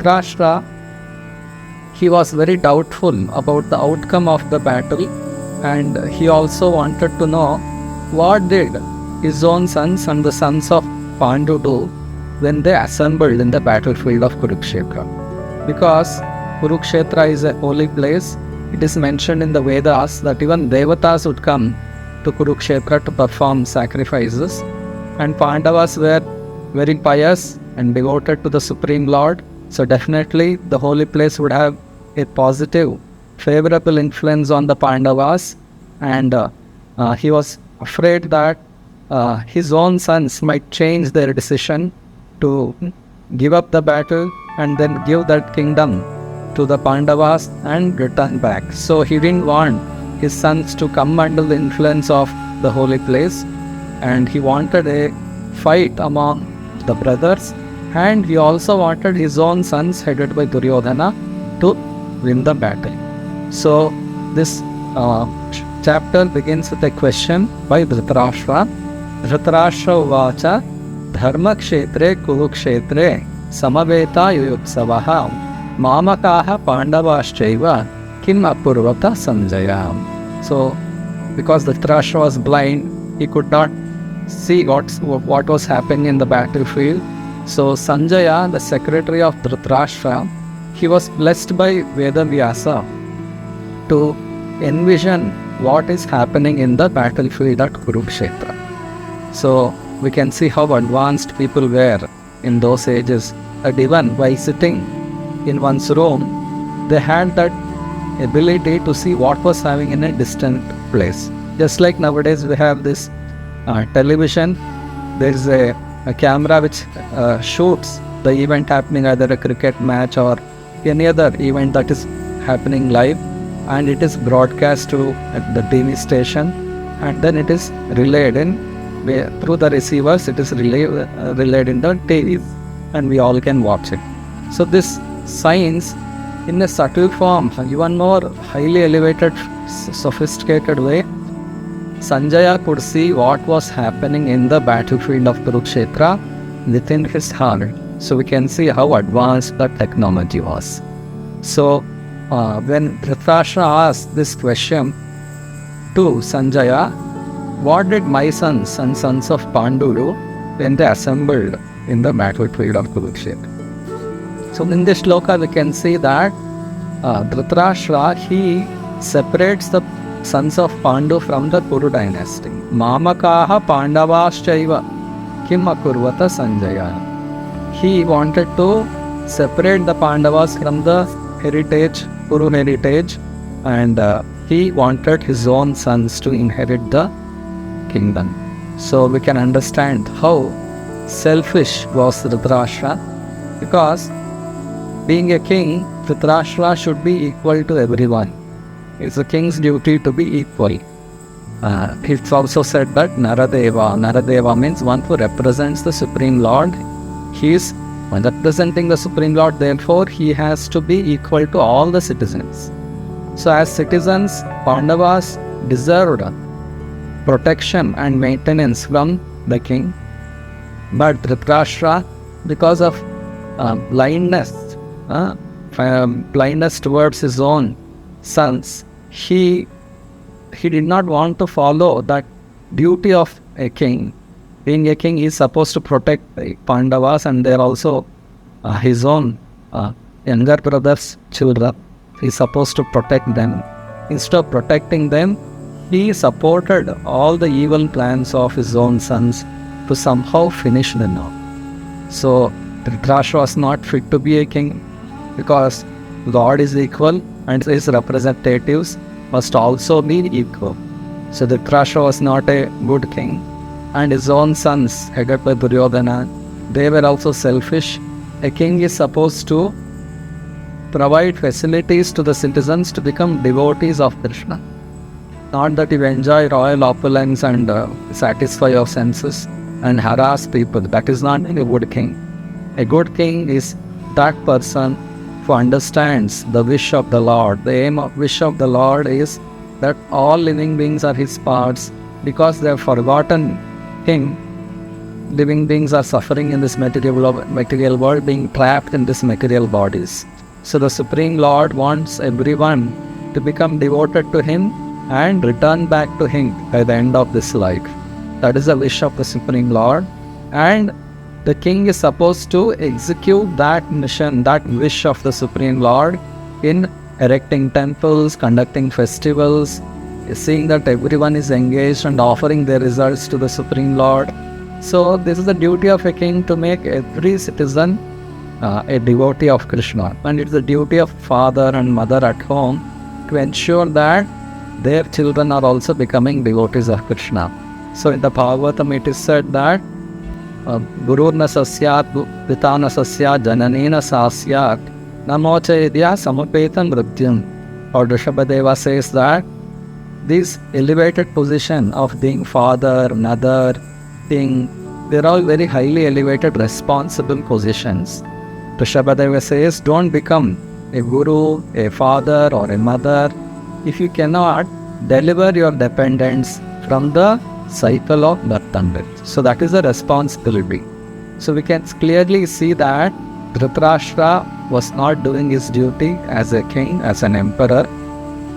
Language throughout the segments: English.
Dhritarashtra, he was very doubtful about the outcome of the battle, and he also wanted to know what did his own sons and the sons of Pandu do when they assembled in the battlefield of Kurukshetra. Because Kurukshetra is a holy place, it is mentioned in the Vedas that even Devatas would come to Kurukshetra to perform sacrifices, and Pandavas were very pious and devoted to the Supreme Lord. So definitely the holy place would have a positive, favorable influence on the Pandavas, and he was afraid that his own sons might change their decision to give up the battle and then give that kingdom to the Pandavas and return back. So he didn't want his sons to come under the influence of the holy place, and he wanted a fight among the brothers, and he also wanted his own sons headed by Duryodhana to win the battle. So this chapter begins with a question by Dhritarashtra. Dhritarashtra uvacha dharma kshetre kurukshetre samaveta yuyutsavaha mamakaha pandavaschaiva kim apurvata sanjaya. So because Dhritarashtra was blind, he could not see what was happening in the battlefield. So Sanjaya, the secretary of Dhritarashtra, he was blessed by Vedavyasa to envision what is happening in the battlefield at Kurukshetra. So we can see how advanced people were in those ages. A divan, by sitting in one's room, they had that ability to see what was happening in a distant place. Just like nowadays we have this television, there is a camera which shoots the event happening, either a cricket match or any other event that is happening live, and it is broadcast to the TV station, and then it is relayed through the receivers. It is relayed in the TV, and we all can watch it. So this science, in a subtle form, even more highly elevated, sophisticated way, Sanjaya could see what was happening in the battlefield of Kurukshetra within his heart. So we can see how advanced the technology was. So when Dhritarashtra asked this question to Sanjaya, what did my sons and sons of Pandu do when they assembled in the battlefield of Kurukshetra? So in this shloka we can see that Dhritarashtra, he separates the sons of Pandu from the Kuru dynasty. Mamakaha Pandavaschaiva kim akurvata Sanjaya. He wanted to separate the Pandavas from the heritage, Kuru heritage, and he wanted his own sons to inherit the kingdom. So we can understand how selfish was Dhritarashtra, because being a king, Dhritarashtra should be equal to everyone. It's the king's duty to be equal. It's also said that Naradeva means one who represents the Supreme Lord. He is representing the Supreme Lord, therefore he has to be equal to all the citizens. So as citizens, Pandavas deserved protection and maintenance from the king. But Dhritarashtra, because of blindness towards his own sons, he did not want to follow that duty of a king. Being a king, he is supposed to protect the Pandavas, and they are also his own younger brothers' children. He is supposed to protect them. Instead of protecting them, he supported all the evil plans of his own sons to somehow finish them off. So Dhritarashtra was not fit to be a king, because God is equal and his representatives must also be equal. So Dhritarashtra was not a good king, and his own sons, headed by Duryodhana, they were also selfish. A king is supposed to provide facilities to the citizens to become devotees of Krishna. Not that you enjoy royal opulence and satisfy your senses and harass people. That is not a good king. A good king is that person who understands the wish of the Lord. The aim of wish of the Lord is that all living beings are his parts. Because they have forgotten him, living beings are suffering in this material world, being trapped in this material bodies. So the Supreme Lord wants everyone to become devoted to Him and return back to Him by the end of this life. That is the wish of the Supreme Lord. And the king is supposed to execute that mission, that wish of the Supreme Lord in erecting temples, conducting festivals, seeing that everyone is engaged and offering their results to the Supreme Lord. So this is the duty of a king, to make every citizen a devotee of Krishna. And it's the duty of father and mother at home to ensure that their children are also becoming devotees of Krishna. So in the Bhagavatam it is said that Gururna sasyat pitana sasyat jananena sasyat namochaidya samapetam mrityam. Or Rishabhadeva says that this elevated position of being father, mother, king, they're all very highly elevated, responsible positions. Rishabhadeva says, don't become a guru, a father or a mother if you cannot deliver your dependents from the cycle of birth and death. So that is a responsibility. So we can clearly see that Dhritarashtra was not doing his duty as a king, as an emperor,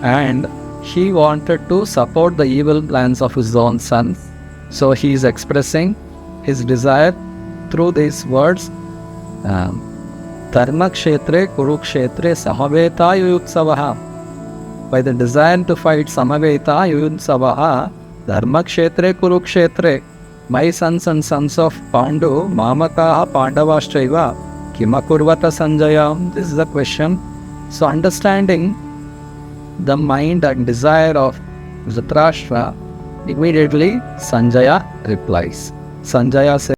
and he wanted to support the evil plans of his own son. So he is expressing his desire through these words. Dharma kshetre kurukshetre samaveta yuyutsavaha. By the desire to fight samaveta yuyutsavaha, dharma kshetre kurukshetre, my sons and sons of Pandu, mamataha pandavastraiva, kimakurvata sanjaya. This is the question. So understanding the mind and desire of Dhritarashtra, immediately Sanjaya replies. Sanjaya says,